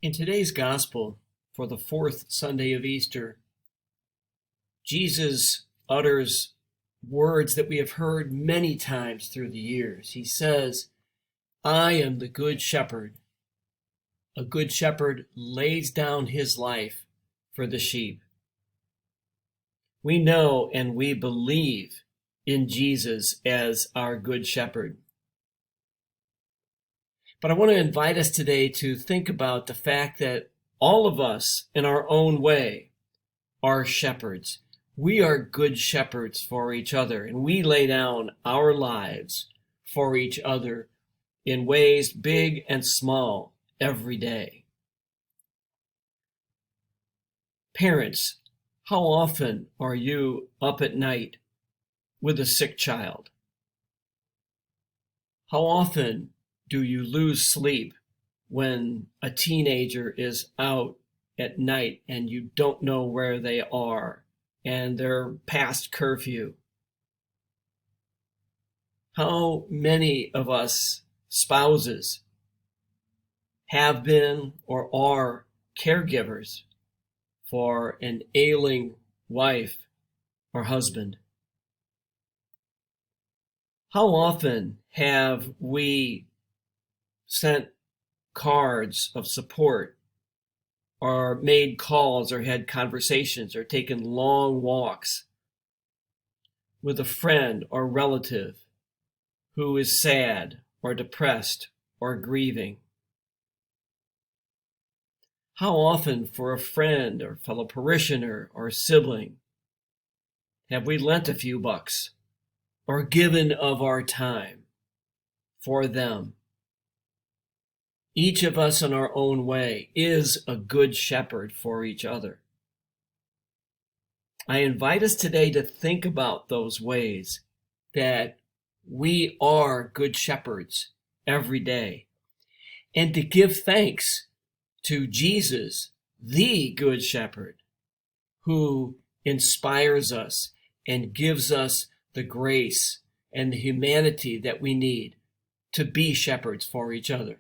In today's gospel, for the fourth Sunday of Easter, Jesus utters words that we have heard many times through the years. He says, I am the good shepherd. A good shepherd lays down his life for the sheep. We know and we believe in Jesus as our good shepherd. But I want to invite us today to think about the fact that all of us, in our own way, are shepherds. We are good shepherds for each other, and we lay down our lives for each other in ways big and small every day. Parents, how often are you up at night with a sick child? How often do you lose sleep when a teenager is out at night and you don't know where they are and they're past curfew? How many of us spouses have been or are caregivers for an ailing wife or husband? How often have we sent cards of support or made calls or had conversations or taken long walks with a friend or relative who is sad or depressed or grieving? How often for a friend or fellow parishioner or sibling have we lent a few bucks or given of our time for them? Each of us in our own way is a good shepherd for each other. I invite us today to think about those ways that we are good shepherds every day, and to give thanks to Jesus, the Good Shepherd, who inspires us and gives us the grace and the humanity that we need to be shepherds for each other.